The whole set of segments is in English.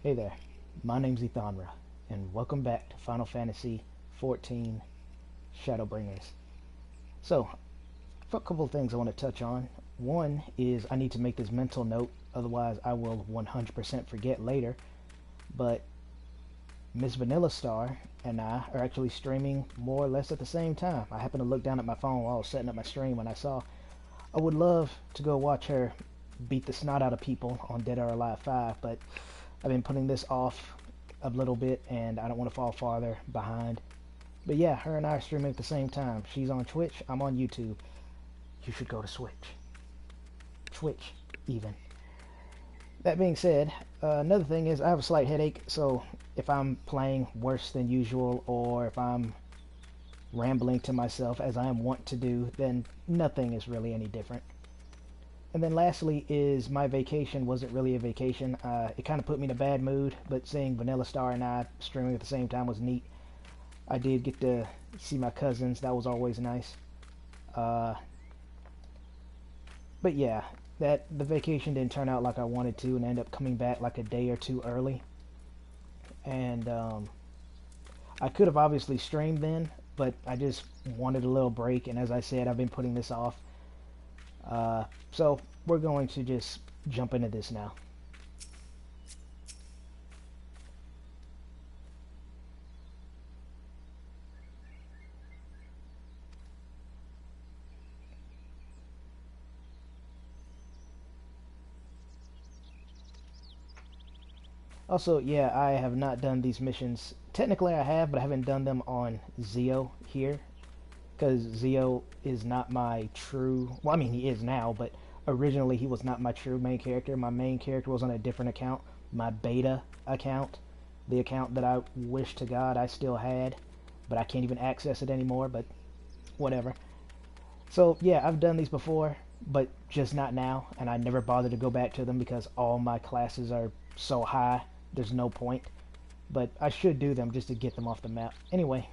Hey there, my name's Ethonra, and welcome back to Final Fantasy XIV Shadowbringers. So, a couple of things I want to touch on. One is I need to make this mental note, otherwise I will 100% forget later. But Miss Vanilla Star and I are actually streaming more or less at the same time. I happened to look down at my phone while I was setting up my stream when I saw I would love to go watch her beat the snot out of people on Dead or Alive 5, but I've been putting this off a little bit and I don't want to fall farther behind. But yeah, her and I are streaming at the same time. She's on Twitch, I'm on YouTube. You should go to Twitch even. That being said, another thing is I have a slight headache, so if I'm playing worse than usual or if I'm rambling to myself as I am wont to do, then nothing is really any different. And then lastly is my vacation wasn't really a vacation. It kind of put me in a bad mood, but seeing Vanilla Star and I streaming at the same time was neat. I did get to see my cousins. That was always nice. But yeah, the vacation didn't turn out like I wanted to, and I ended up coming back like a day or two early. And I could have obviously streamed then, but I just wanted a little break, and as I said, I've been putting this off. So we're going to just jump into this now. Also, yeah, I have not done these missions. Technically I have, but I haven't done them on Zio here, because Zio is not my true, well, I mean, he is now, but originally he was not my true main character. My main character was on a different account, my beta account, the account that I wish to God I still had, but I can't even access it anymore, but whatever. So, yeah, I've done these before, but just not now, and I never bothered to go back to them because all my classes are so high, there's no point. But I should do them just to get them off the map. Anyway.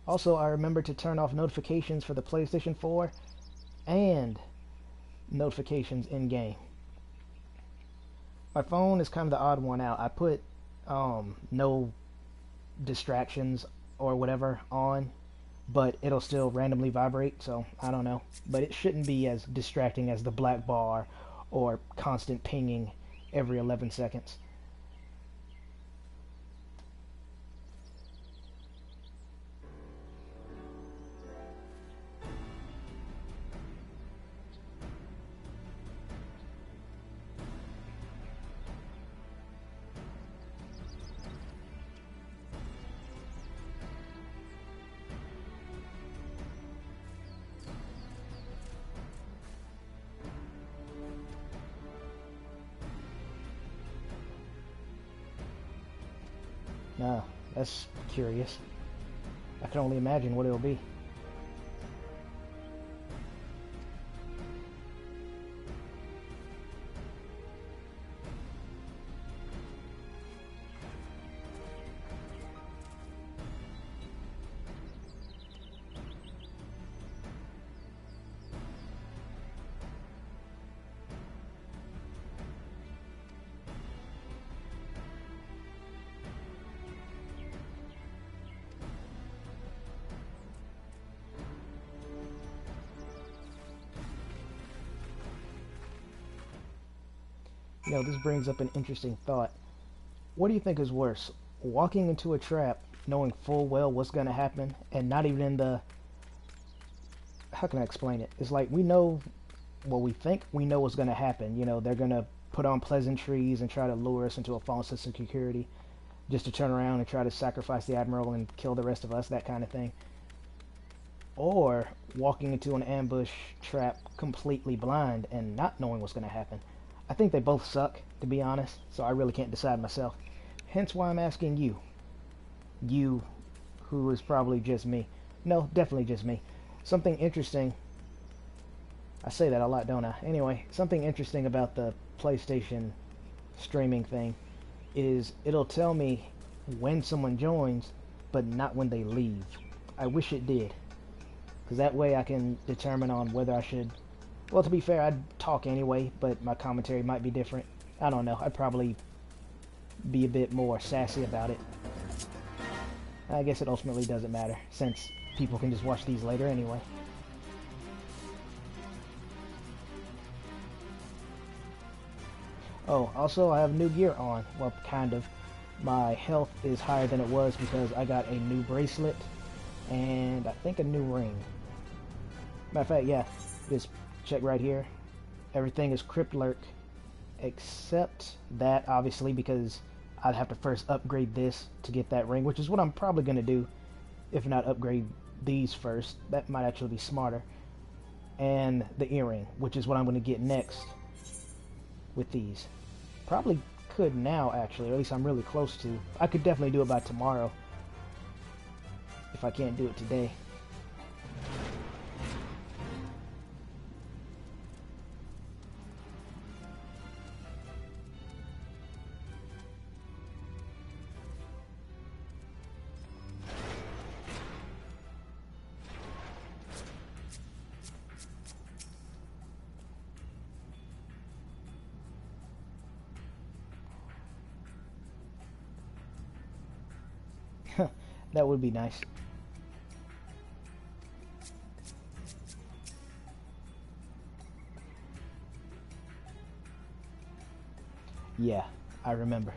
Also, I remembered to turn off notifications for the PlayStation 4 and notifications in-game. My phone is kind of the odd one out. I put no distractions or whatever on, but it'll still randomly vibrate, so I don't know. But it shouldn't be as distracting as the black bar or constant pinging every 11 seconds. Nah, that's curious. I can only imagine what it'll be. You know, this brings up an interesting thought. What do you think is worse? Walking into a trap knowing full well what's going to happen and not even in the... How can I explain it? It's like we know, well, we think we know what's going to happen. You know, they're going to put on pleasantries and try to lure us into a false sense of security just to turn around and try to sacrifice the Admiral and kill the rest of us, that kind of thing. Or walking into an ambush trap completely blind and not knowing what's going to happen. I think they both suck, to be honest, so I really can't decide myself. Hence why I'm asking you. You, who is probably just me. No, definitely just me. Something interesting. I say that a lot, don't I? Anyway, something interesting about the PlayStation streaming thing is it'll tell me when someone joins, but not when they leave. I wish it did. because that way I can determine on whether I should. Well, to be fair, I'd talk anyway, but my commentary might be different. I don't know. I'd probably be a bit more sassy about it. I guess it ultimately doesn't matter, since people can just watch these later anyway. Oh, also I have new gear on. Well, kind of. My health is higher than it was because I got a new bracelet and I think a new ring. Matter of fact, yeah, just check right here. Everything is Crypt Lurk except that, obviously, because I'd have to first upgrade this to get that ring, which is what I'm probably going to do, if not upgrade these first. That might actually be smarter. And the earring, which is what I'm going to get next with these. Probably could now, actually, or at least I'm really close to. I could definitely do it by tomorrow, if I can't do it today. That would be nice. Yeah, I remember.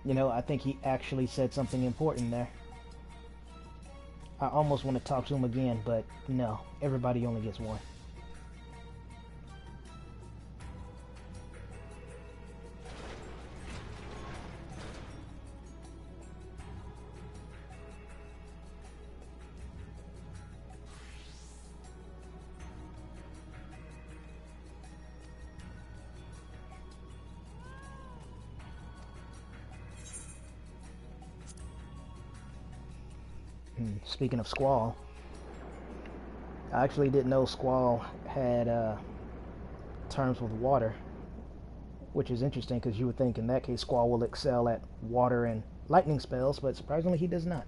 You know, I think he actually said something important there. I almost want to talk to him again, but no, everybody only gets one. Speaking of Squall, I actually didn't know Squall had terms with water, which is interesting because you would think in that case Squall will excel at water and lightning spells, but surprisingly he does not.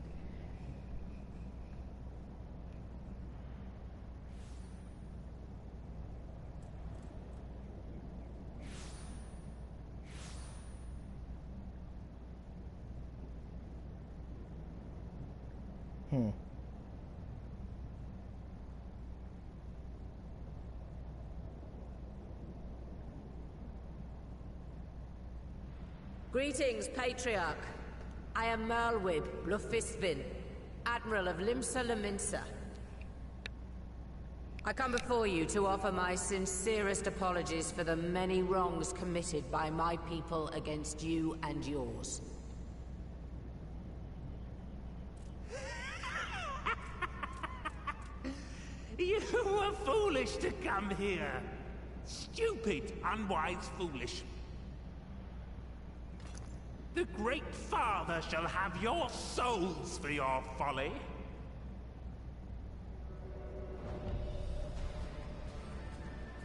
Greetings, Patriarch. I am Merlwib Blufisvin, Admiral of Limsa Laminsa. I come before you to offer my sincerest apologies for the many wrongs committed by my people against you and yours. You were foolish to come here. Stupid, unwise, foolish. The Great Father shall have your souls for your folly.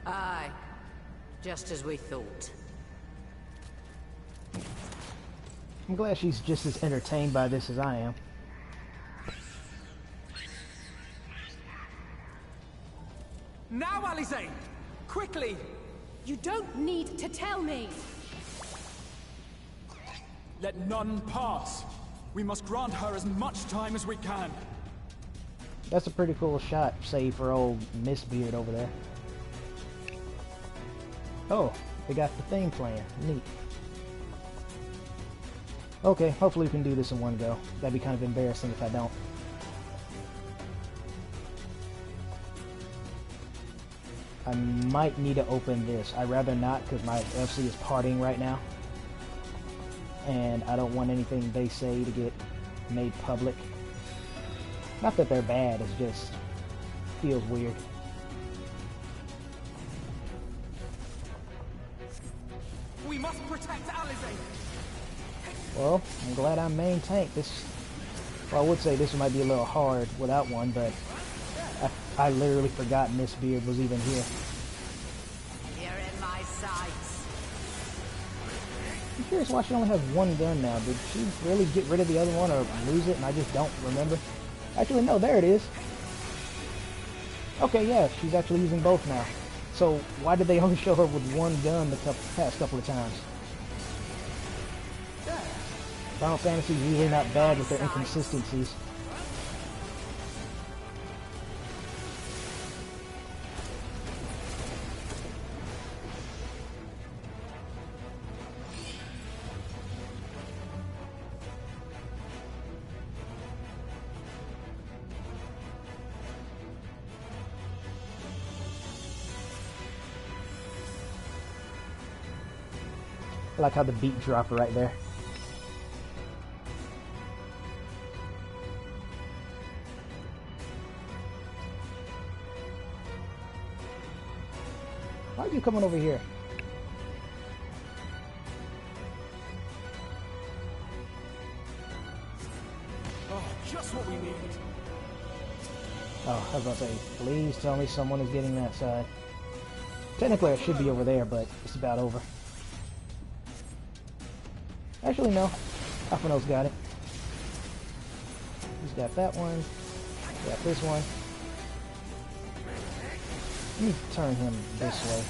Aye, just as we thought. I'm glad she's just as entertained by this as I am. Now, Alize! Quickly! You don't need to tell me! Let none pass. We must grant her as much time as we can. That's a pretty cool shot, save for old Mistbeard over there. Oh, they got the thing playing. Neat. Okay, hopefully we can do this in one go. That'd be kind of embarrassing if I don't. I might need to open this. I'd rather not because my FC is partying right now. And I don't want anything they say to get made public. Not that they're bad, it just feels weird. Well, I'm glad I'm main tank. This, well, I would say this might be a little hard without one, but I literally forgotten this beard was even here. You're in my sights. I'm curious why she only has one gun now. Did she really get rid of the other one or lose it and I just don't remember? Actually, no, there it is. Okay, yeah, she's actually using both now. So why did they only show her with one gun the past couple of times? Final Fantasy is usually not bad with their inconsistencies. I like how the beat dropped right there. Why are you coming over here? Oh, just what we need. Oh, I was about to say, please tell me someone is getting that side. Technically, I should be over there, but it's about over. Actually, no. Alphino's got it. He's got that one. Got this one. Let me turn him this way.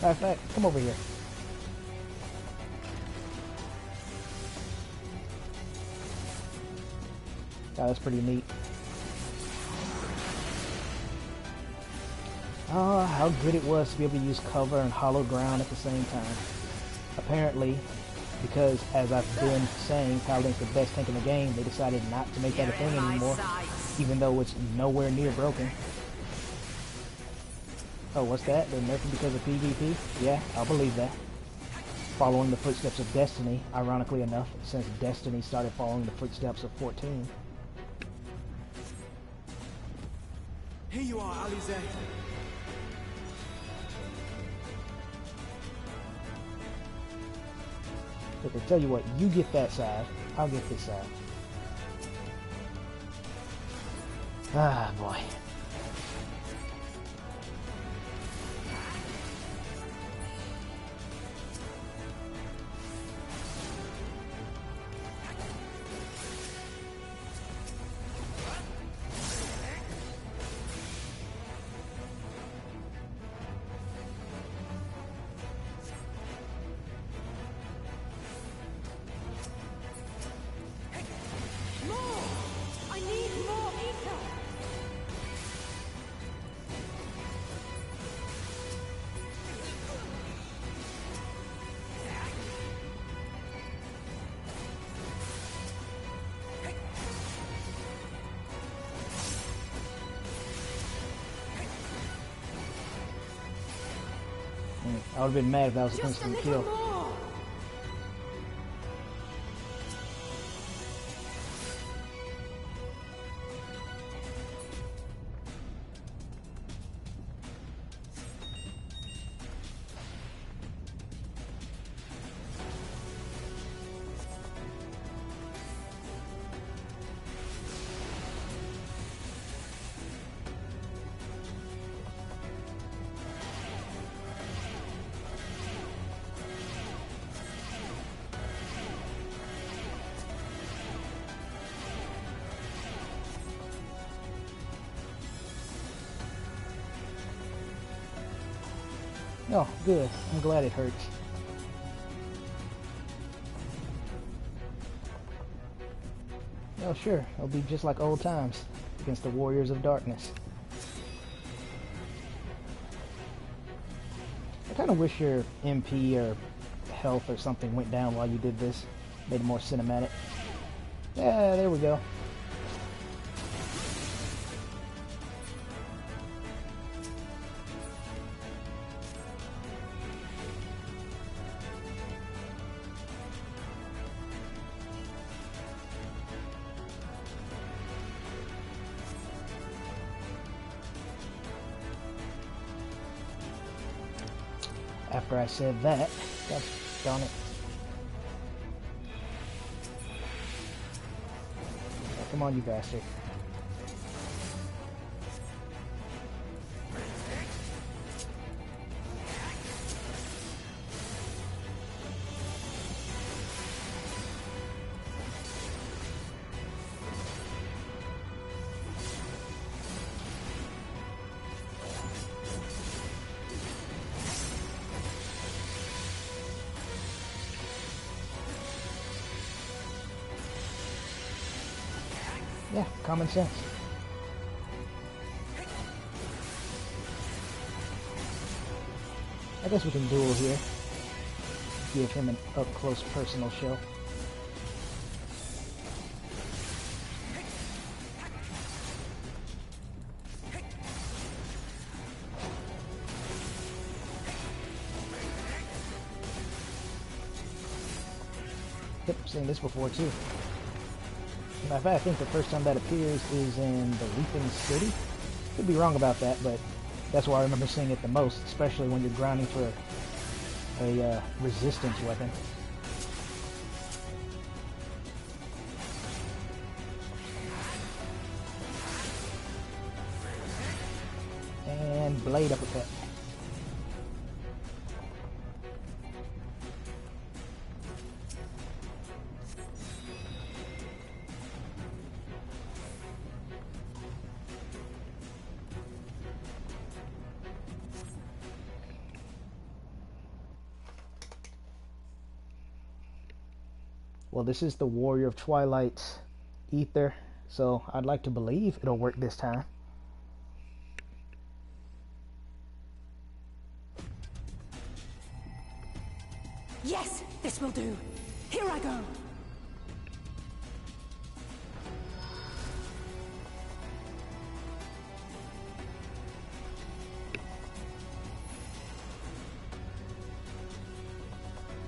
Matter of fact, come over here. Yeah, that's pretty neat. Oh, how good it was to be able to use cover and hollow ground at the same time. Apparently, because as I've been saying, Paladin's the best tank in the game, they decided not to make that a thing anymore, even though it's nowhere near broken. Oh, what's that? They're nerfed because of PvP? Yeah, I'll believe that. Following the footsteps of Destiny, ironically enough, since Destiny started following the footsteps of 14. Here you are, Alize. But I tell you what, you get that side, I'll get this side. Ah, boy. I need more ether! I would have been mad if that was a Just a instant little kill. more! Oh, good. I'm glad it hurts. Oh, sure. It'll be just like old times against the Warriors of Darkness. I kind of wish your MP or health or something went down while you did this. Made it more cinematic. Yeah, there we go. After I said that, gosh darn it. Come on, you bastard. Yeah, common sense. I guess we can duel here. Give him an up-close personal show. Yep, seen this before too. Matter of fact, I think the first time that appears is in the Weeping City. Could be wrong about that, but that's where I remember seeing it the most, especially when you're grinding for a resistance weapon. And blade uppercut. Well, this is the Warrior of Twilight's ether, so I'd like to believe it'll work this time. Yes, this will do. Here I go.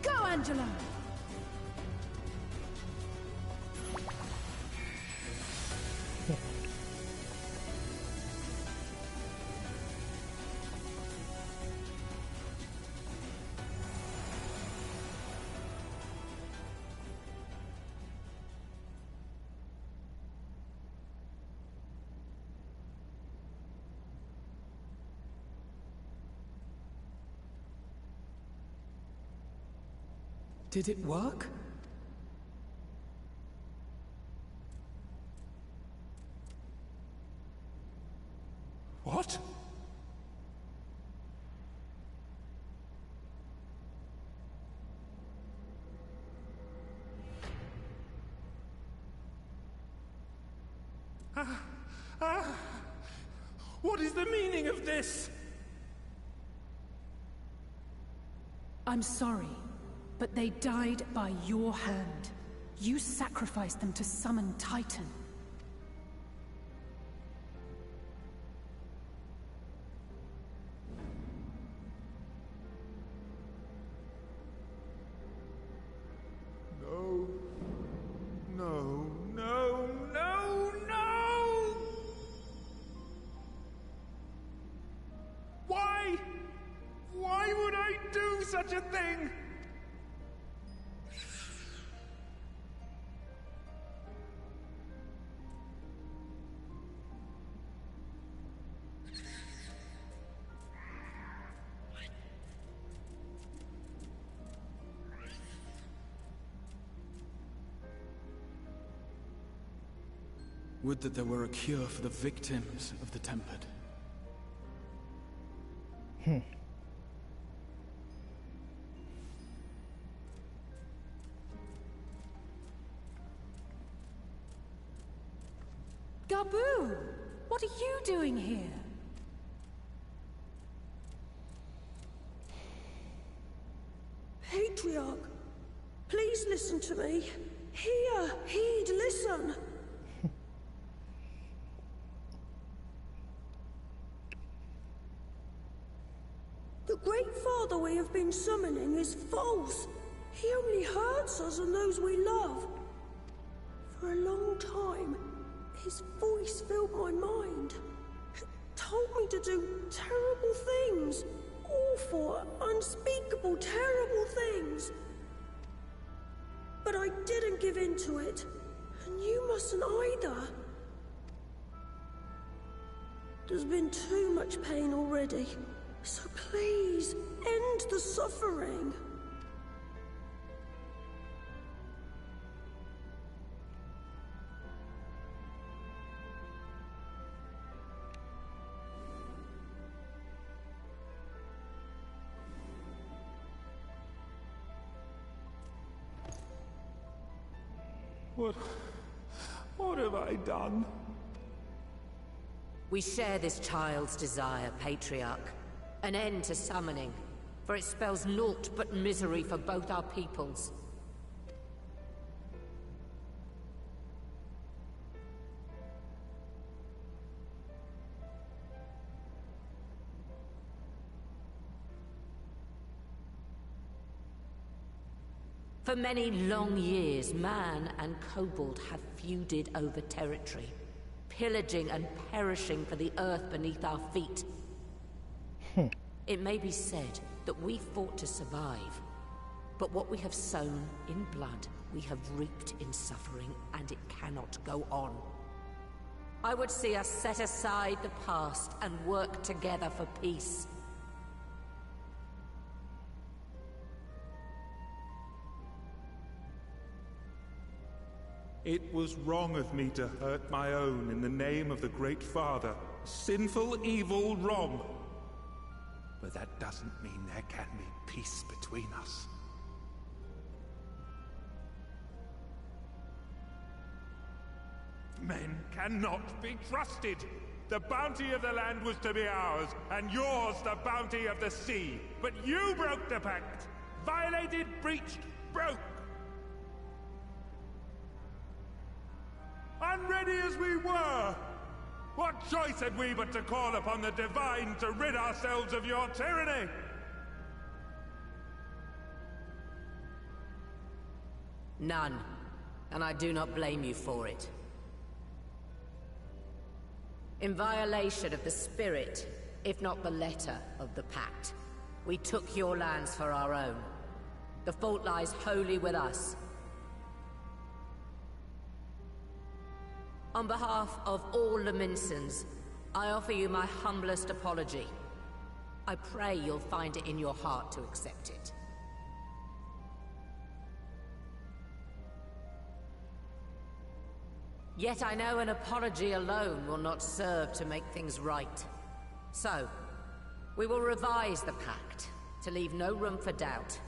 Go, Angela. Did it work? What? What is the meaning of this? I'm sorry, but they died by your hand. You sacrificed them to summon Titan. No. No, no, no, no! Why? Why would I do such a thing? Would that there were a cure for the victims of the Tempered. Gabu! What are you doing here? Patriarch, please listen to me. Heed, listen. The Great Father we have been summoning is false. He only hurts us and those we love. For a long time, his voice filled my mind. It told me to do terrible things. Awful, unspeakable, terrible things. But I didn't give in to it. And you mustn't either. There's been too much pain already. So please, end the suffering. What have I done? We share this child's desire, Patriarch. An end to summoning, for it spells naught but misery for both our peoples. For many long years, man and kobold have feuded over territory, pillaging and perishing for the earth beneath our feet. It may be said that we fought to survive, but what we have sown in blood, we have reaped in suffering, and it cannot go on. I would see us set aside the past and work together for peace. It was wrong of me to hurt my own in the name of the Great Father. Sinful, evil, wrong. But that doesn't mean there can be peace between us. Men cannot be trusted. The bounty of the land was to be ours, and yours the bounty of the sea. But you broke the pact. Violated, breached, broke. Unready as we were, what choice had we but to call upon the Divine to rid ourselves of your tyranny? None, and I do not blame you for it. In violation of the spirit, if not the letter of the pact, we took your lands for our own. The fault lies wholly with us. On behalf of all Leminsons, I offer you my humblest apology. I pray you'll find it in your heart to accept it. Yet I know an apology alone will not serve to make things right. So, we will revise the pact, to leave no room for doubt.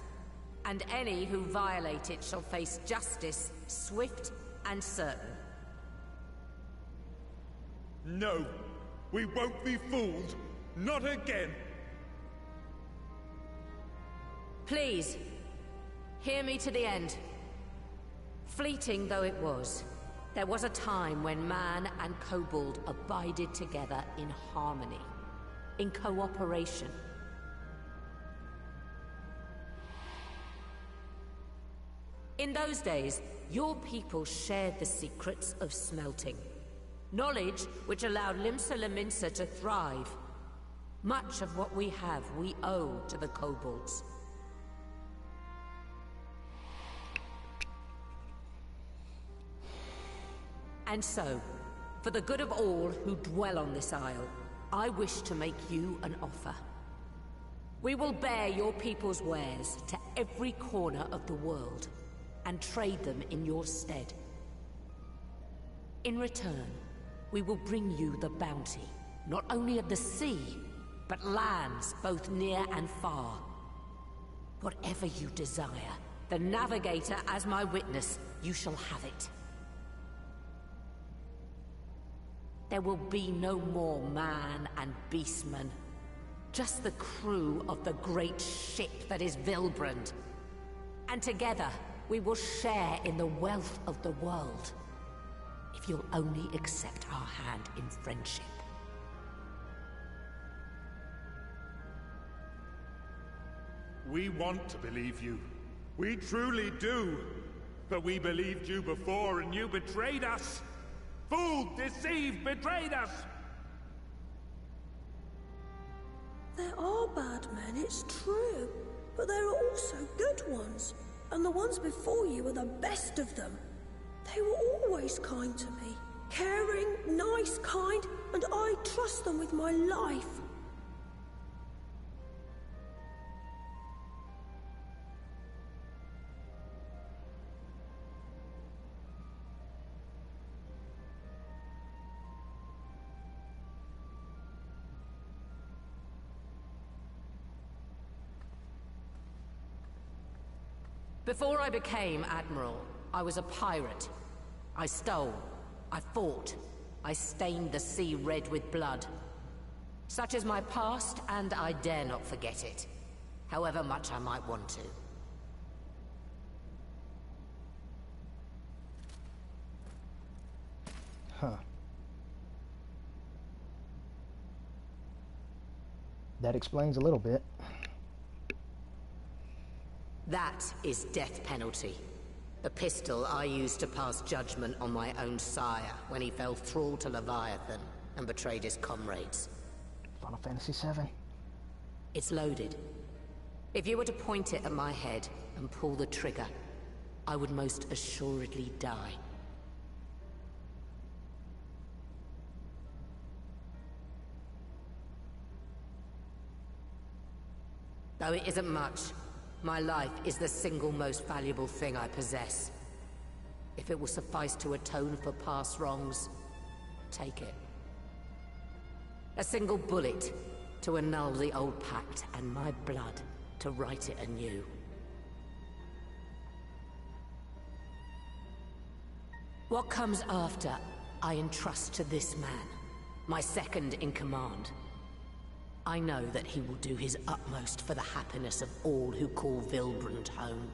And any who violate it shall face justice, swift and certain. No, we won't be fooled. Not again. Please, hear me to the end. Fleeting though it was, there was a time when man and kobold abided together in harmony, in cooperation. In those days, your people shared the secrets of smelting. Knowledge which allowed Limsa Leminsa to thrive. Much of what we have, we owe to the kobolds. And so, for the good of all who dwell on this isle, I wish to make you an offer. We will bear your people's wares to every corner of the world, and trade them in your stead. In return, we will bring you the bounty, not only of the sea, but lands both near and far. Whatever you desire, the Navigator as my witness, you shall have it. There will be no more man and beastman, just the crew of the great ship that is Vilbrand. And together, we will share in the wealth of the world. If you'll only accept our hand in friendship. We want to believe you. We truly do. But we believed you before and you betrayed us. Fooled, deceived, betrayed us. There are bad men, it's true. But there are also good ones. And the ones before you are the best of them. They were always kind to me. Caring, nice, kind, and I trust them with my life. Before I became Admiral, I was a pirate. I stole. I fought. I stained the sea red with blood. Such is my past, and I dare not forget it, however much I might want to. Huh. That explains a little bit. That is death penalty. The pistol I used to pass judgment on my own sire when he fell thrall to Leviathan and betrayed his comrades. Final Fantasy VII. It's loaded. If you were to point it at my head and pull the trigger, I would most assuredly die. Though it isn't much, my life is the single most valuable thing I possess. If it will suffice to atone for past wrongs, take it. A single bullet to annul the old pact, and my blood to write it anew. What comes after, I entrust to this man, my second in command. I know that he will do his utmost for the happiness of all who call Vilbrand home.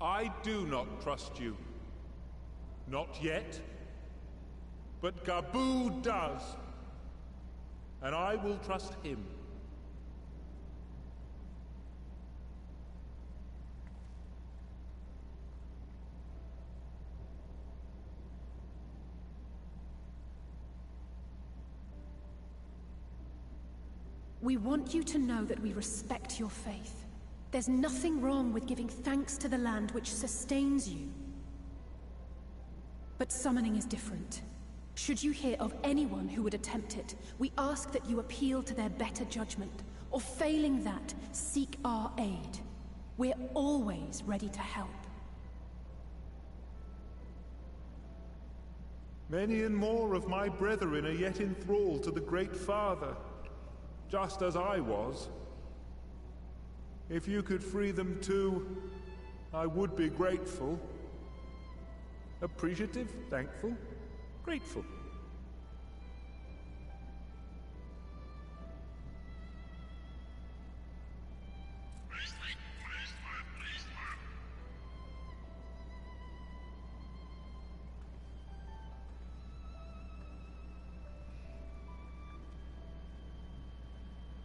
I do not trust you. Not yet. But Gabu does. And I will trust him. We want you to know that we respect your faith. There's nothing wrong with giving thanks to the land which sustains you. But summoning is different. Should you hear of anyone who would attempt it, we ask that you appeal to their better judgment, or failing that, seek our aid. We're always ready to help. Many and more of my brethren are yet in thrall to the Great Father, just as I was. If you could free them too, I would be grateful. Appreciative, thankful, grateful.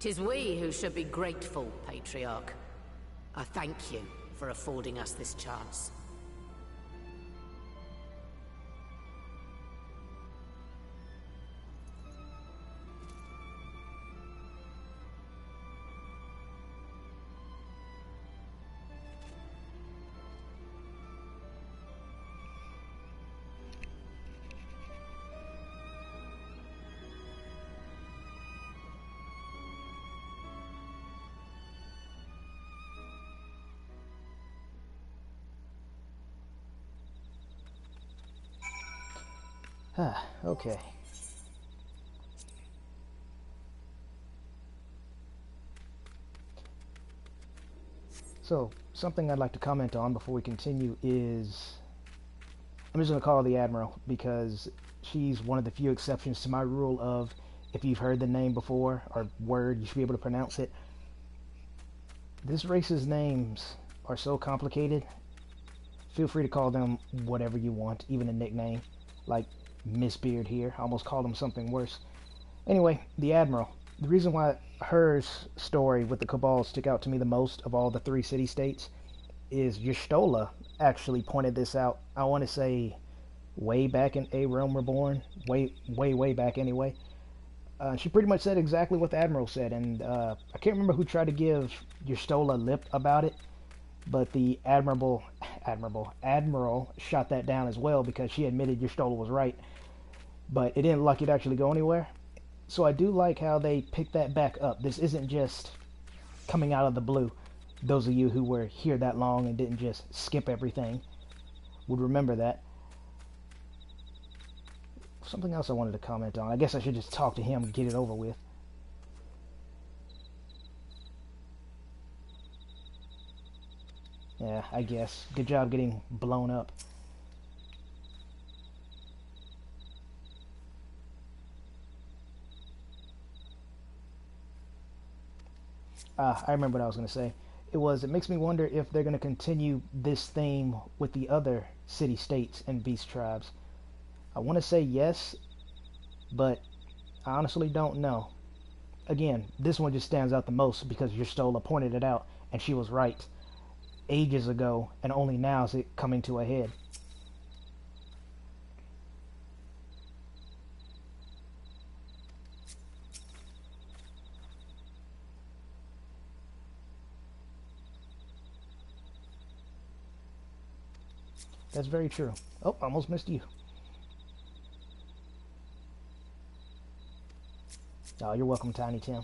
Tis we who should be grateful, Patriarch. I thank you for affording us this chance. Okay. So, something I'd like to comment on before we continue is... I'm just going to call her the Admiral, because she's one of the few exceptions to my rule of, if you've heard the name before, or word, you should be able to pronounce it. This race's names are so complicated. Feel free to call them whatever you want, even a nickname, like Miss Beard here. I almost called him something worse. Anyway, the Admiral. The reason why her story with the Cabal stick out to me the most of all the 3 city-states is Y'shtola actually pointed this out. I want to say way back in A Realm Reborn. Way back anyway. She pretty much said exactly what the Admiral said, and I can't remember who tried to give Y'shtola lip about it, but the Admiral shot that down as well because she admitted Y'shtola was right, but it didn't look like it actually go anywhere. So I do like how they picked that back up. This isn't just coming out of the blue. Those of you who were here that long and didn't just skip everything would remember that. Something else I wanted to comment on. I guess I should just talk to him and get it over with. Yeah, I guess. Good job getting blown up. I remember what I was going to say. It makes me wonder if they're going to continue this theme with the other city-states and beast tribes. I want to say yes, but I honestly don't know. Again, this one just stands out the most because Y'shtola pointed it out, and she was right ages ago, and only now is it coming to a head. That's very true. Oh, almost missed you. Oh, you're welcome, Tiny Tim.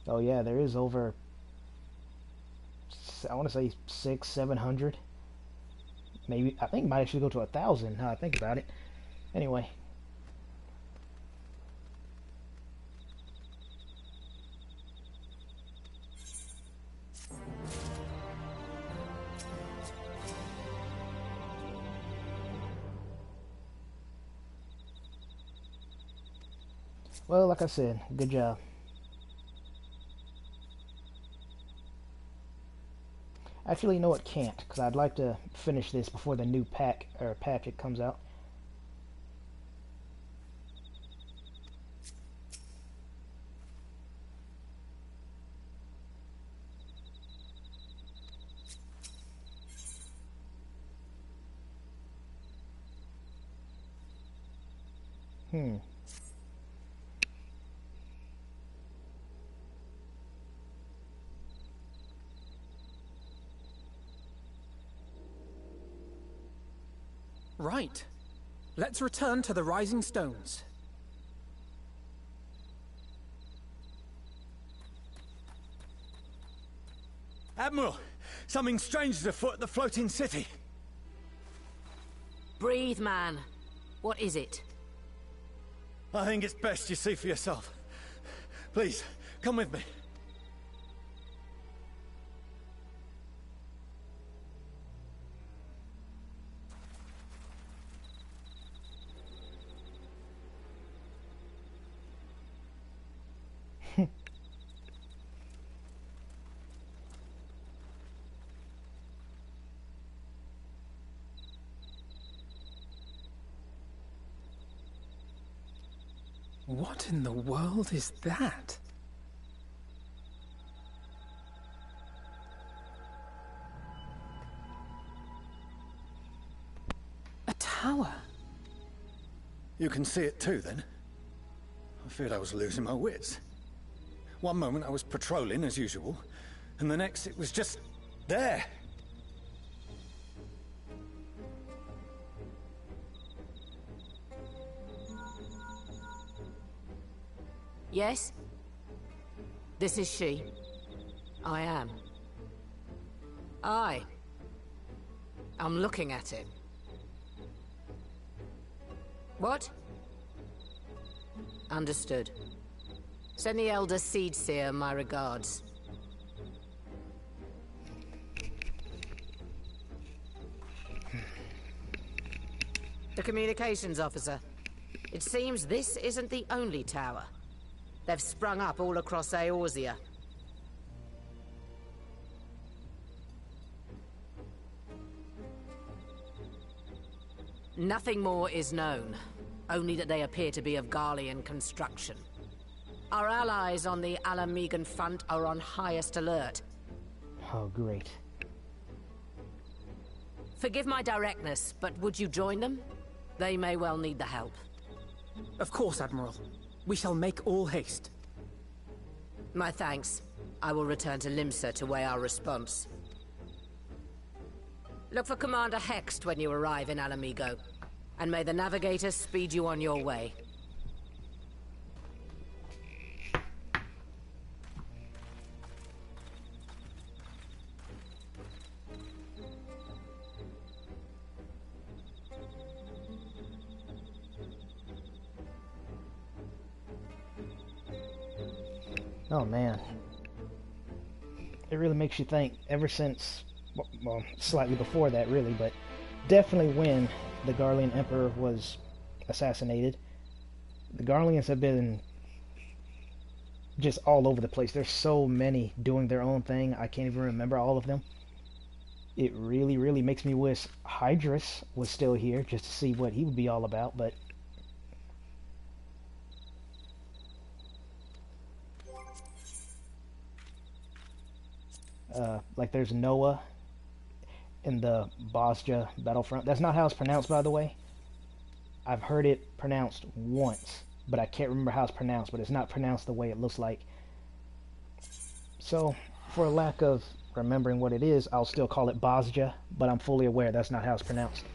Oh yeah, there is over, I want to say 600-700. Maybe, I think it might actually go to 1,000 now I think about it. Anyway. Well, like I said, good job. Actually, you know what? Can't, because I'd like to finish this before the new patch it comes out. Right. Let's return to the Rising Stones. Admiral, something strange is afoot at the floating city. Breathe, man. What is it? I think it's best you see for yourself. Please, come with me. What in the world is that? A tower? You can see it too, then? I feared I was losing my wits. One moment I was patrolling as usual, and the next it was just there. Yes? This is she. I am. I'm looking at it. What? Understood. Send the Elder Seedseer my regards. The communications officer. It seems this isn't the only tower. They've sprung up all across Eorzea. Nothing more is known. Only that they appear to be of Garlean construction. Our allies on the Alamegan front are on highest alert. Oh, great. Forgive my directness, but would you join them? They may well need the help. Of course, Admiral. We shall make all haste. My thanks. I will return to Limsa to weigh our response. Look for Commander Hext when you arrive in Alamigo. And may the Navigator speed you on your way. Oh man. It really makes you think ever since, well, slightly before that really, but definitely when the Garlean Emperor was assassinated, the Garleans have been just all over the place. There's so many doing their own thing, I can't even remember all of them. It really, really makes me wish Hydrus was still here just to see what he would be all about, but like there's Noah in the Bosja battlefront. That's not how it's pronounced, by the way. I've heard it pronounced once, but I can't remember how it's pronounced, but it's not pronounced the way it looks like. So, for lack of remembering what it is, I'll still call it Bosja, but I'm fully aware that's not how it's pronounced.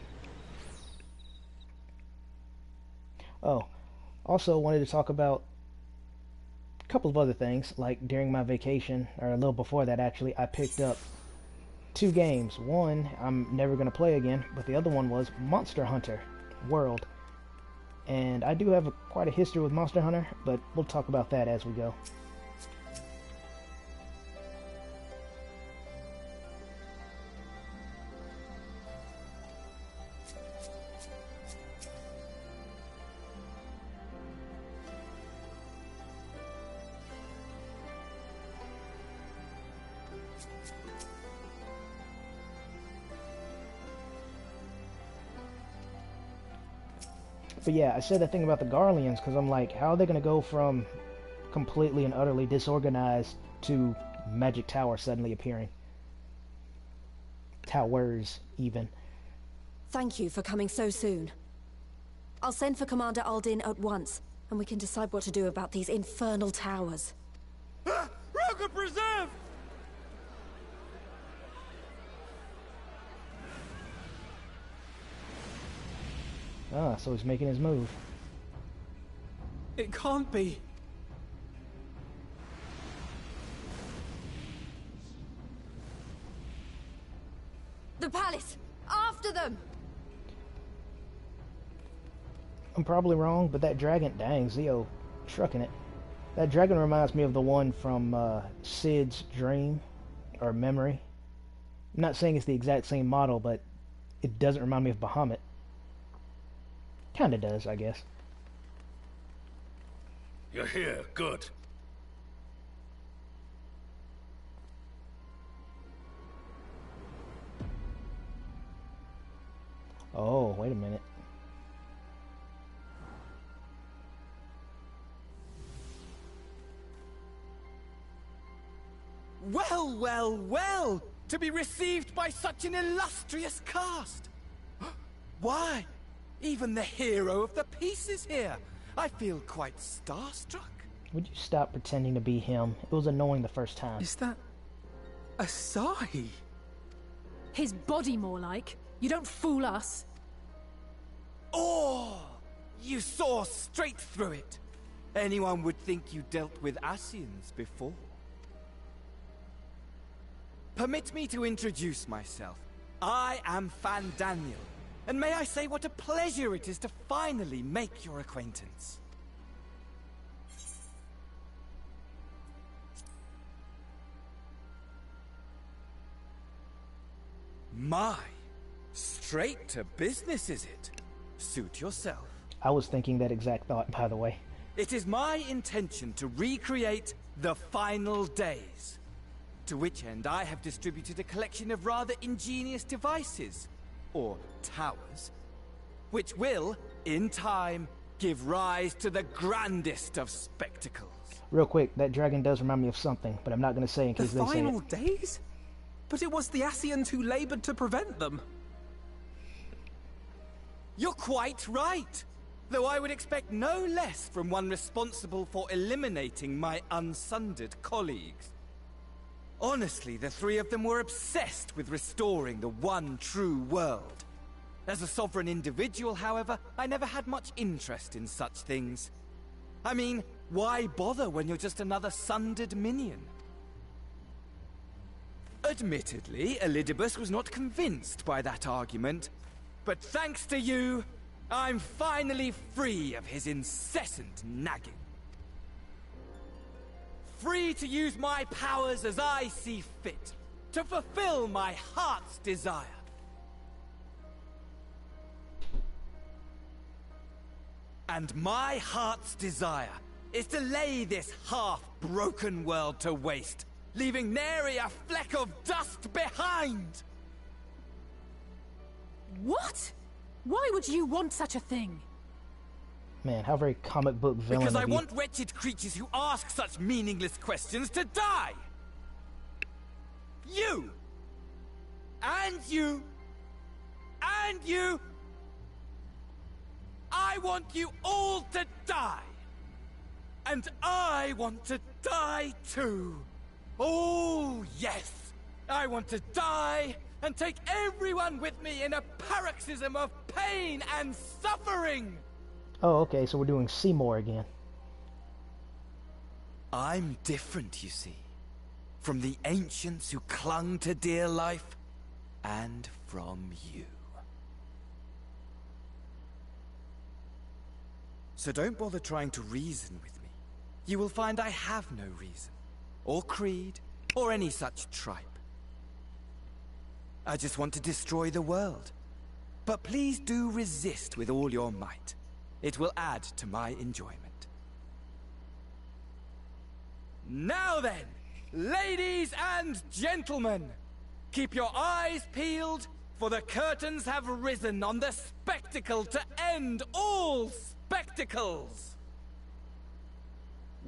Oh, also wanted to talk about a couple of other things, like during my vacation, or a little before that actually, I picked up 2 games. One I'm never going to play again, but the other one was Monster Hunter World. And I do have quite a history with Monster Hunter, but we'll talk about that as we go. But yeah, I said that thing about the Garleans because I'm like, how are they going to go from completely and utterly disorganized to Magic Tower suddenly appearing? Towers, even. Thank you for coming so soon. I'll send for Commander Aldin at once, and we can decide what to do about these infernal towers. Roca Preserve! Ah, so he's making his move. It can't be. The palace! After them! I'm probably wrong, but that dragon, dang, Zio trucking it. That dragon reminds me of the one from Sid's Dream, or Memory. I'm not saying it's the exact same model, but it doesn't remind me of Bahamut. Kinda does, I guess. You're here, good. Oh, wait a minute. Well, well, well! To be received by such an illustrious cast! Why? Even the hero of the piece is here! I feel quite starstruck. Would you stop pretending to be him? It was annoying the first time. Is that Asahi? His body, more like. You don't fool us. Oh! You saw straight through it. Anyone would think you dealt with Ascians before. Permit me to introduce myself. I am Fandaniel, and may I say what a pleasure it is to finally make your acquaintance. My, straight to business is it? Suit yourself. I was thinking that exact thought, by the way. It is my intention to recreate the final days. To which end I have distributed a collection of rather ingenious devices, or towers, which will, in time, give rise to the grandest of spectacles. Real quick, that dragon does remind me of something, but I'm not going to say in case they say it. The final days? But it was the Ascians who labored to prevent them. You're quite right. Though I would expect no less from one responsible for eliminating my unsundered colleagues. Honestly, the three of them were obsessed with restoring the one true world. As a sovereign individual, however, I never had much interest in such things. I mean, why bother when you're just another sundered minion? Admittedly, Elidibus was not convinced by that argument, but thanks to you, I'm finally free of his incessant nagging. Free to use my powers as I see fit, to fulfill my heart's desire. And my heart's desire is to lay this half-broken world to waste, leaving nary a fleck of dust behind! What? Why would you want such a thing? Man, how very comic book villain Because I of you. want wretched creatures who ask such meaningless questions to die! You! And you! And you! I want you all to die! And I want to die too! Oh, yes! I want to die and take everyone with me in a paroxysm of pain and suffering! Oh, okay, so we're doing Seymour again. I'm different, you see. From the ancients who clung to dear life, and from you. So don't bother trying to reason with me. You will find I have no reason, or creed, or any such tripe. I just want to destroy the world. But please do resist with all your might. It will add to my enjoyment. Now then, ladies and gentlemen, keep your eyes peeled, for the curtains have risen on the spectacle to end all spectacles.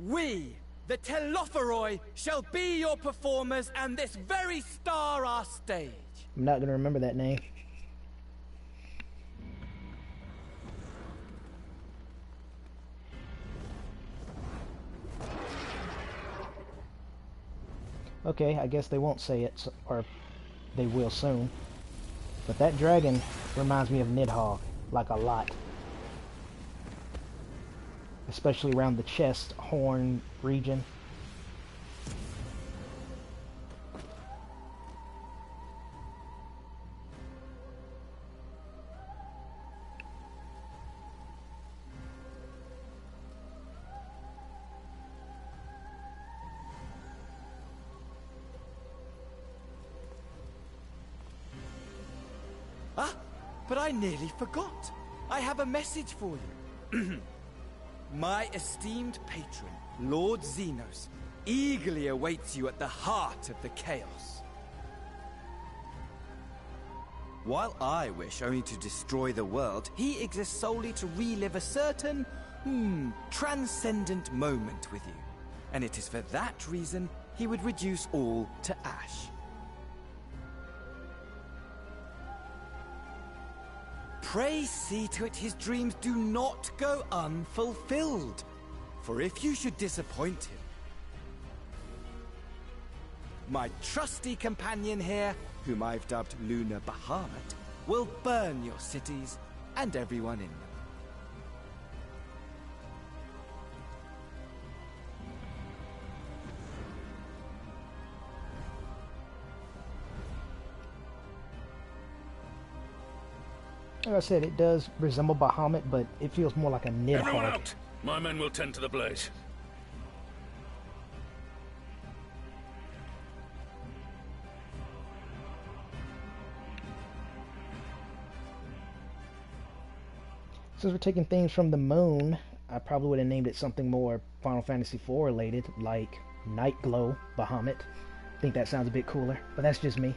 We, the Telophoroi, shall be your performers, and this very star our stage. I'm not going to remember that name. Okay, I guess they won't say it, or they will soon. But that dragon reminds me of Nidhogg, like a lot. Especially around the chest, horn region. Ah, but I nearly forgot. I have a message for you. My esteemed patron, Lord Xenos, eagerly awaits you at the heart of the chaos. While I wish only to destroy the world, he exists solely to relive a certain, transcendent moment with you. And it is for that reason he would reduce all to ash. Pray see to it his dreams do not go unfulfilled. For if you should disappoint him, my trusty companion here, whom I've dubbed Lunar Bahamut, will burn your cities and everyone in them. Like I said, it does resemble Bahamut, but it feels more like a Nidhogg. Everyone out! My men will tend to the blaze. Since we're taking things from the moon, I probably would have named it something more Final Fantasy IV related, like Night Glow Bahamut. I think that sounds a bit cooler, but that's just me.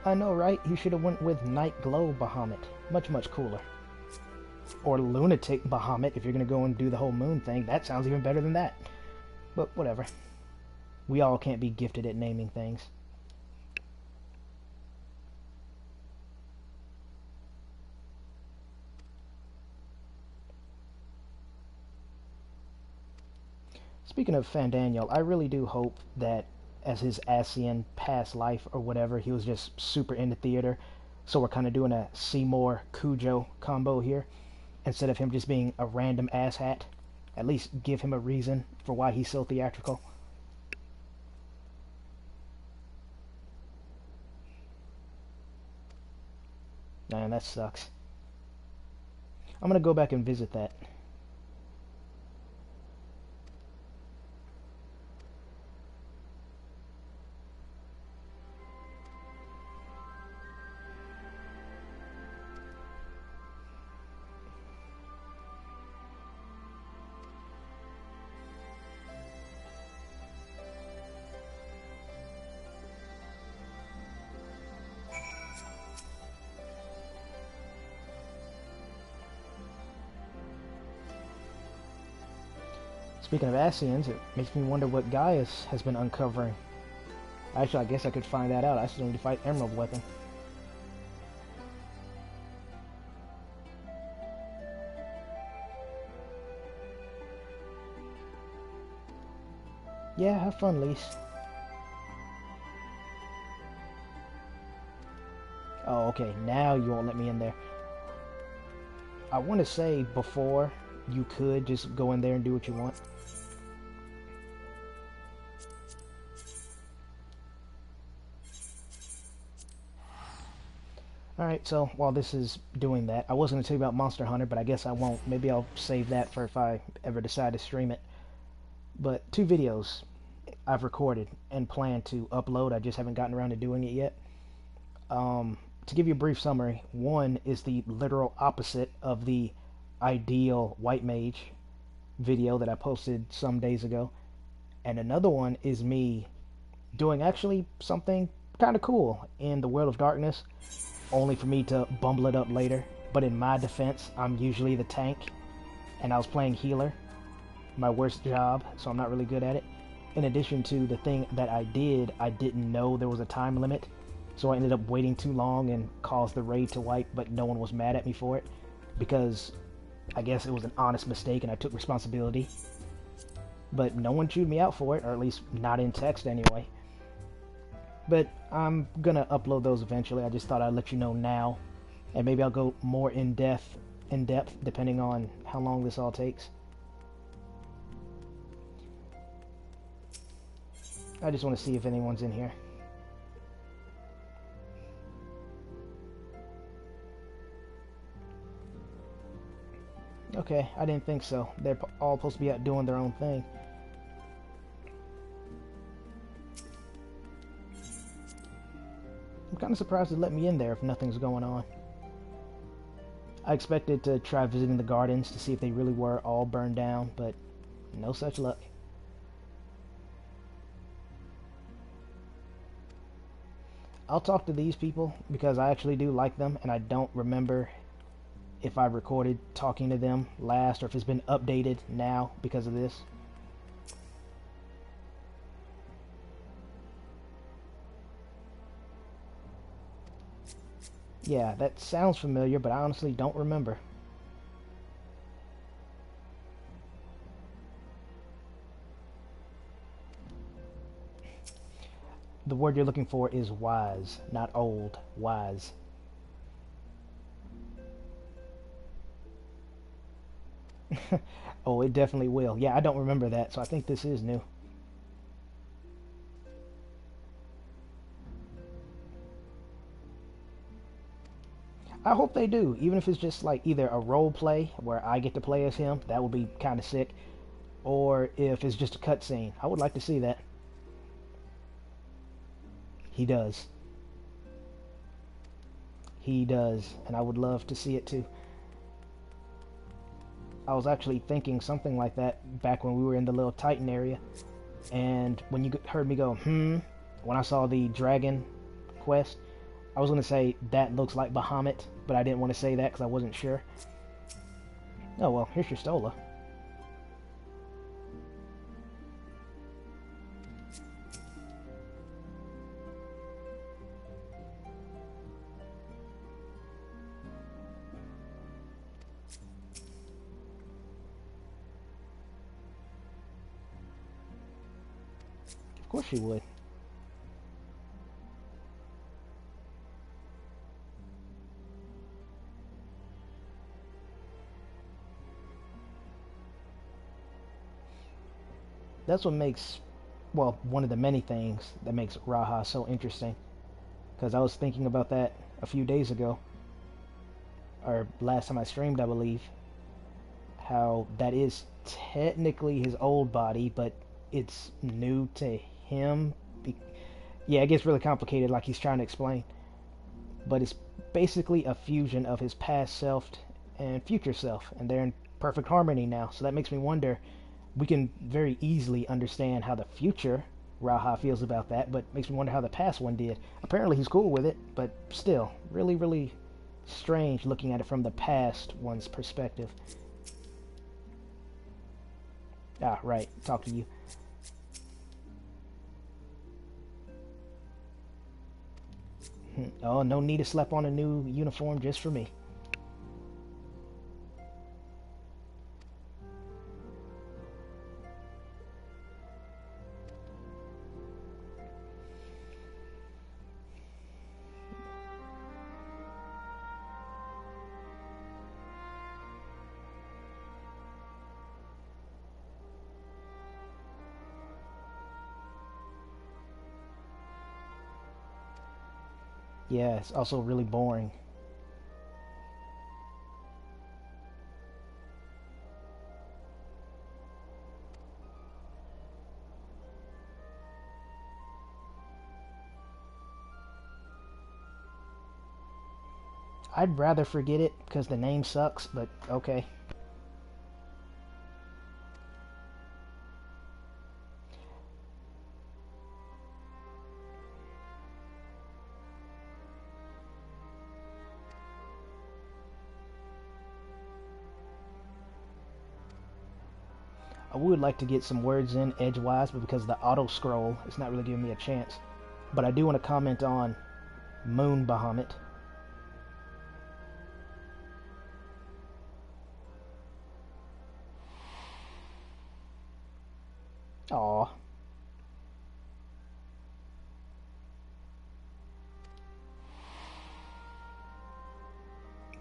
I know, right? You should have went with Night Glow Bahamut. Much, much cooler. Or Lunatic Bahamut, if you're going to go and do the whole moon thing. That sounds even better than that. But whatever. We all can't be gifted at naming things. Speaking of Fandaniel, I really do hope that as his Ascian past life or whatever, he was just super into theater. So we're kind of doing a Seymour Cujo combo here. Instead of him just being a random asshat. At least give him a reason for why he's so theatrical. Man, that sucks. I'm gonna go back and visit that. Speaking of Ascians, it makes me wonder what Gaius has been uncovering. Actually, I guess I could find that out. I still need to fight Emerald Weapon. Yeah, have fun, Lise. Oh, okay. Now you won't let me in there. I want to say before you could just go in there and do what you want. Alright, so while this is doing that, I was going to tell you about Monster Hunter, but I guess I won't. Maybe I'll save that for if I ever decide to stream it. But 2 videos I've recorded and plan to upload. I just haven't gotten around to doing it yet. To give you a brief summary, one is the literal opposite of the ideal white mage video that I posted some days ago. And another one is me doing actually something kind of cool in the World of Darkness, only for me to bumble it up later. But in my defense, I'm usually the tank, and I was playing healer, my worst job, so I'm not really good at it. In addition to the thing that I didn't know there was a time limit, so I ended up waiting too long and caused the raid to wipe, but no one was mad at me for it, because I guess it was an honest mistake and I took responsibility. But no one chewed me out for it, or at least not in text anyway. But I'm gonna upload those eventually. I just thought I'd let you know now, and maybe I'll go more in depth depending on how long this all takes. I just want to see if anyone's in here. Okay, I didn't think so. They're all supposed to be out doing their own thing. I'm kind of surprised they let me in there if nothing's going on. I expected to try visiting the gardens to see if they really were all burned down, but no such luck. I'll talk to these people because I actually do like them, and I don't remember if I recorded talking to them last, or if it's been updated now because of this. Yeah, that sounds familiar, but I honestly don't remember. The word you're looking for is wise, not old. Wise. Oh, it definitely will. Yeah, I don't remember that, so I think this is new. I hope they do, even if it's just like either a role play where I get to play as him, that would be kind of sick, or if it's just a cutscene. I would like to see that. He does. He does, and I would love to see it too. I was actually thinking something like that back when we were in the little Titan area, and when you heard me go, when I saw the dragon quest, I was going to say, that looks like Bahamut, but I didn't want to say that because I wasn't sure. Oh well, here's your Stola. Of course she would. That's what makes, well, one of the many things that makes Raha so interesting. Because I was thinking about that a few days ago, or last time I streamed, I believe, how that is technically his old body, but it's new to him. Yeah, it gets really complicated, like he's trying to explain. But it's basically a fusion of his past self and future self, and they're in perfect harmony now. So that makes me wonder, we can very easily understand how the future Raha feels about that, but makes me wonder how the past one did. Apparently he's cool with it, but still, really, really strange looking at it from the past one's perspective. Ah, right, talk to you. Oh, no need to slap on a new uniform just for me. Yeah, it's also really boring. I'd rather forget it because the name sucks, but okay. I would like to get some words in edgewise, but because of the auto scroll, it's not really giving me a chance. But I do want to comment on Moon Bahamut. Aww.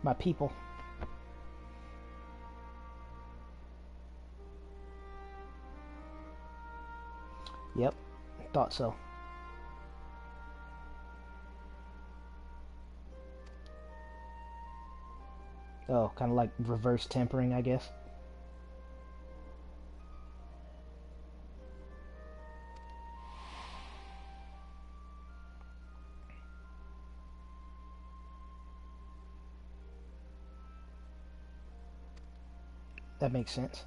My people. Yep, thought so. Oh, kind of like reverse tempering, I guess. That makes sense.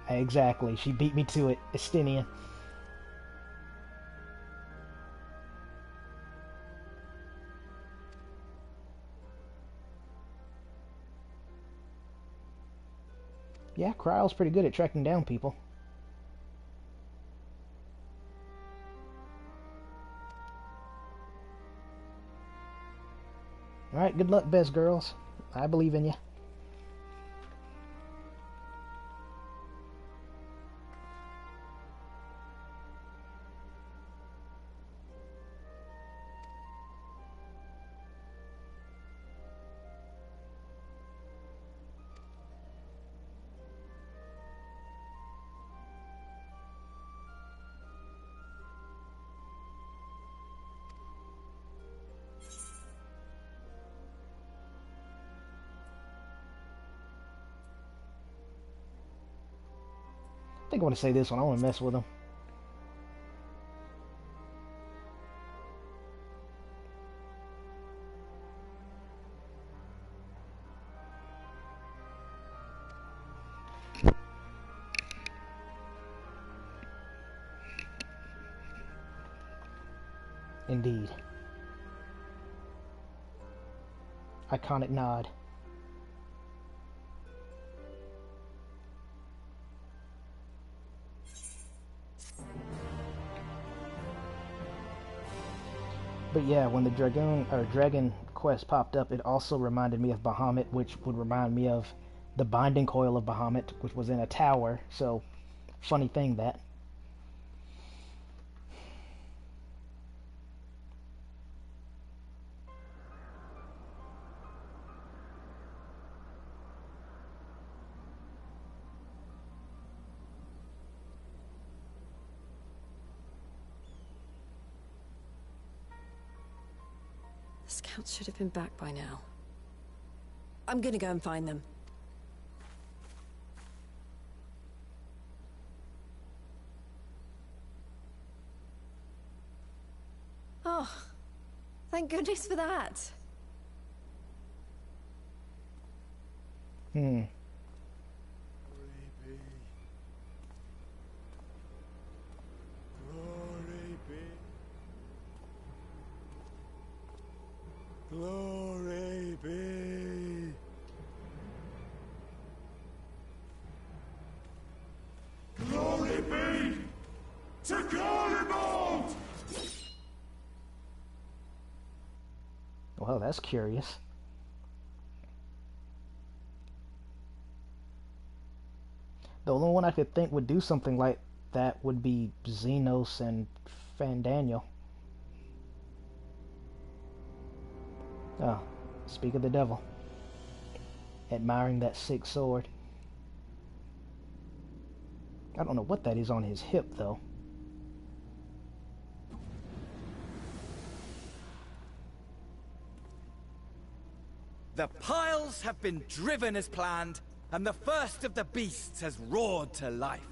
Exactly. She beat me to it. Estinian. Yeah, Kryle's pretty good at tracking down people. Alright, good luck, best girls. I believe in you. I think I want to say this one. I want to mess with him. Indeed. Iconic nod. But yeah, when the Dragon quest popped up, it also reminded me of Bahamut, which would remind me of the Binding Coil of Bahamut, which was in a tower. So, funny thing that. The scouts should have been back by now. I'm gonna go and find them. Oh, thank goodness for that. Glory be. Glory be to Garibald! Well, that's curious. The only one I could think would do something like that would be Xenos and Fandaniel. Oh, speak of the devil. Admiring that sick sword. I don't know what that is on his hip, though. The piles have been driven as planned, and the first of the beasts has roared to life.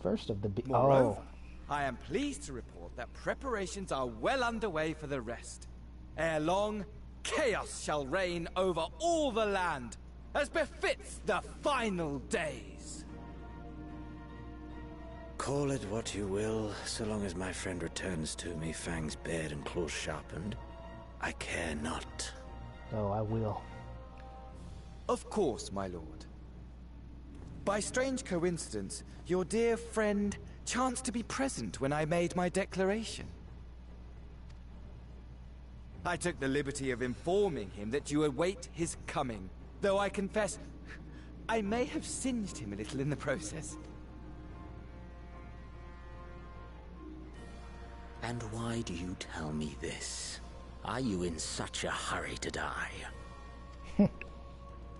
First of the Moreover, I am pleased to report that preparations are well underway for the rest. Ere long, chaos shall reign over all the land, as befits the final days. Call it what you will, so long as my friend returns to me, fangs bared and claws sharpened. I care not. Oh, I will. Of course, my lord. By strange coincidence, your dear friend chanced to be present when I made my declaration. I took the liberty of informing him that you await his coming, though I confess, I may have singed him a little in the process. And why do you tell me this? Are you in such a hurry to die?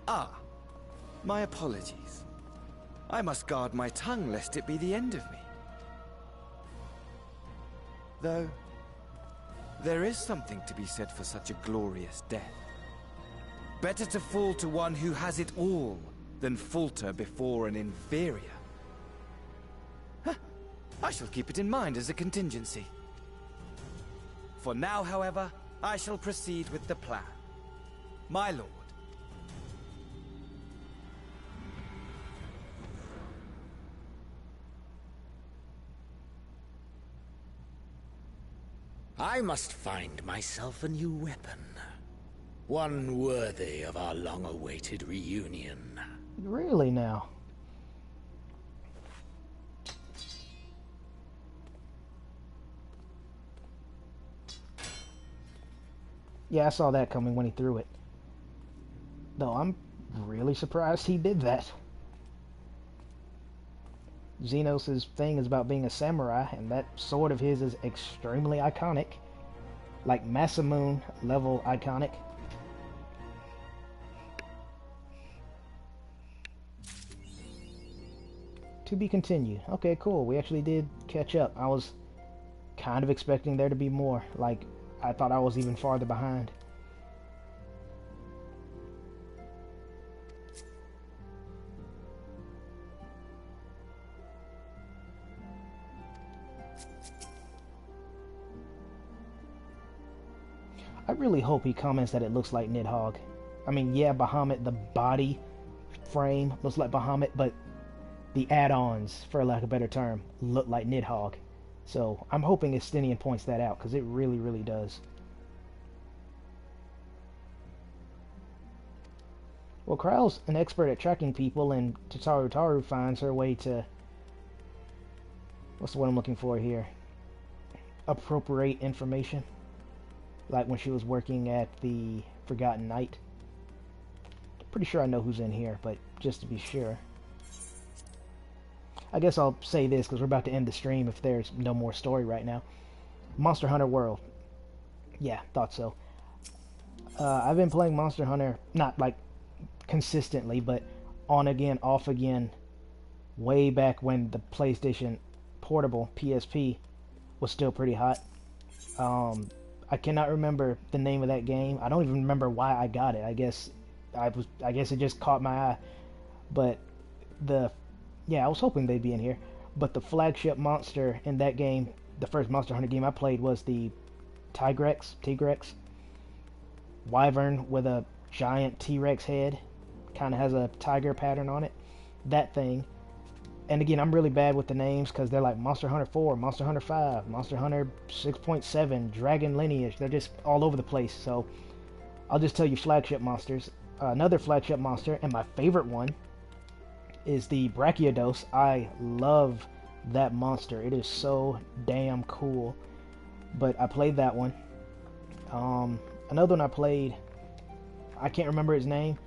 Ah, my apologies. I must guard my tongue lest it be the end of me. Though, there is something to be said for such a glorious death. Better to fall to one who has it all than falter before an inferior. Huh. I shall keep it in mind as a contingency. For now, however, I shall proceed with the plan. My lord. I must find myself a new weapon. One worthy of our long-awaited reunion. Really now? Yeah, I saw that coming when he threw it. Though I'm really surprised he did that. Xenos' thing is about being a samurai, and that sword of his is extremely iconic. Like Masamune level iconic. To be continued. Okay, cool. We actually did catch up. I was kind of expecting there to be more. Like, I thought I was even farther behind. I really hope he comments that it looks like Nidhogg. I mean, yeah, Bahamut, the body frame looks like Bahamut, but the add-ons, for lack of a better term, look like Nidhogg. So I'm hoping Estinian points that out, because it really, really does. Well, Krau's an expert at tracking people, and Tataru finds her way to... What's the word I'm looking for here? Appropriate information. Like when she was working at the Forgotten Knight. Pretty sure I know who's in here, but just to be sure. I guess I'll say this because we're about to end the stream if there's no more story right now. Monster Hunter World. Yeah, thought so. I've been playing Monster Hunter, not like consistently, but on again, off again, way back when the PlayStation Portable, PSP, was still pretty hot. I cannot remember the name of that game. I don't even remember why I got it. I guess it just caught my eye. But I was hoping they'd be in here. But the flagship monster in that game, the first Monster Hunter game I played, was the Tigrex, wyvern with a giant T-Rex head, kind of has a tiger pattern on it. That thing. And again, I'm really bad with the names because they're like Monster Hunter 4, Monster Hunter 5, Monster Hunter 6.7, Dragon Lineage. They're just all over the place. So I'll just tell you flagship monsters. Another flagship monster, and my favorite one, is the Brachiodos. I love that monster. It is so damn cool. But I played that one. Another one I played, I can't remember its name,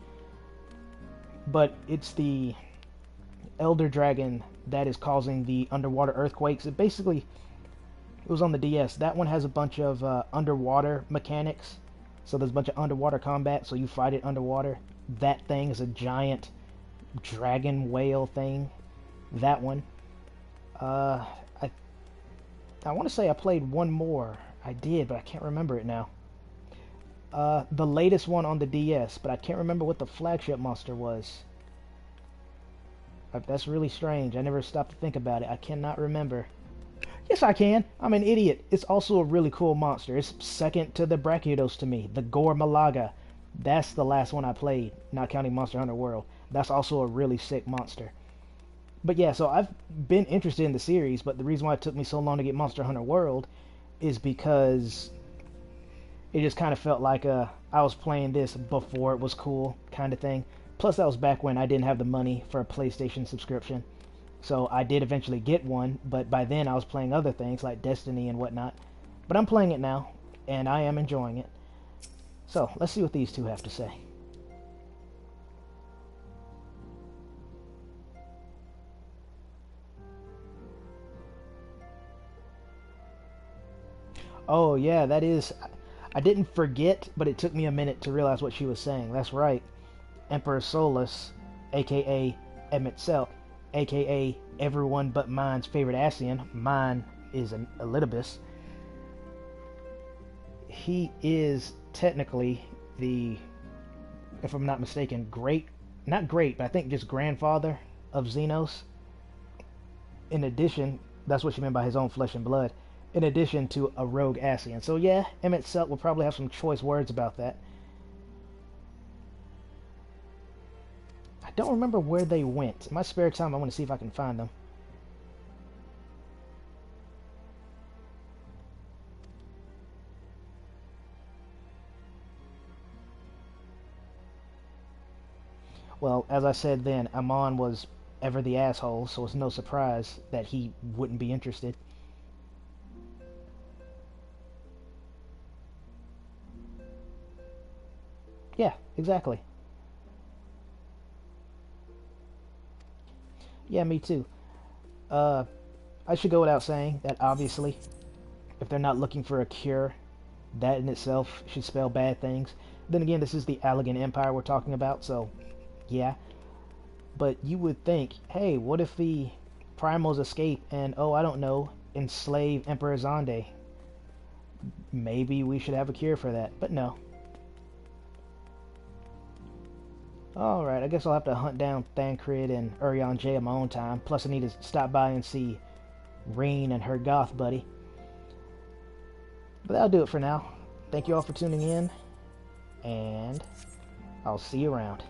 but it's the Elder Dragon that is causing the underwater earthquakes. It was on the DS. That one has a bunch of underwater mechanics. So there's a bunch of underwater combat, so you fight it underwater. That thing is a giant dragon whale thing. That one. I want to say I played one more. I did, but I can't remember it now. The latest one on the DS, but I can't remember what the flagship monster was. That's really strange. I never stopped to think about it. I cannot remember. Yes, I can. I'm an idiot. It's also a really cool monster. It's second to the Brachiodos to me. The Gore Malaga. That's the last one I played, not counting Monster Hunter World. That's also a really sick monster. But yeah, so I've been interested in the series, but the reason why it took me so long to get Monster Hunter World is because it just kind of felt like I was playing this before it was cool kind of thing. Plus, that was back when I didn't have the money for a PlayStation subscription. So I did eventually get one, but by then I was playing other things like Destiny and whatnot. But I'm playing it now, and I am enjoying it. So, let's see what these two have to say. Oh, yeah, that is... I didn't forget, but it took me a minute to realize what she was saying. That's right. Emperor Solus, a.k.a. Emet-Selch, a.k.a. everyone but mine's favorite Ascian. Mine is an Elidibus. He is technically the, if I'm not mistaken, not great, but I think just grandfather of Xenos. In addition, that's what she meant by his own flesh and blood. In addition to a rogue Ascian. So yeah, Emet-Selch will probably have some choice words about that. I don't remember where they went. In my spare time, I want to see if I can find them. Well, as I said then, Amon was ever the asshole, so it's no surprise that he wouldn't be interested. Yeah, exactly. Yeah, me too. I should go without saying that obviously, if they're not looking for a cure, that in itself should spell bad things. Then again, this is the Allegan Empire we're talking about, so yeah. But you would think, hey, what if the Primals escape and, oh, I don't know, enslave Emperor Zonde? Maybe we should have a cure for that, but no. Alright, I guess I'll have to hunt down Thancred and Urion J on my own time. Plus I need to stop by and see Reen and her goth buddy. But that'll do it for now. Thank you all for tuning in, and I'll see you around.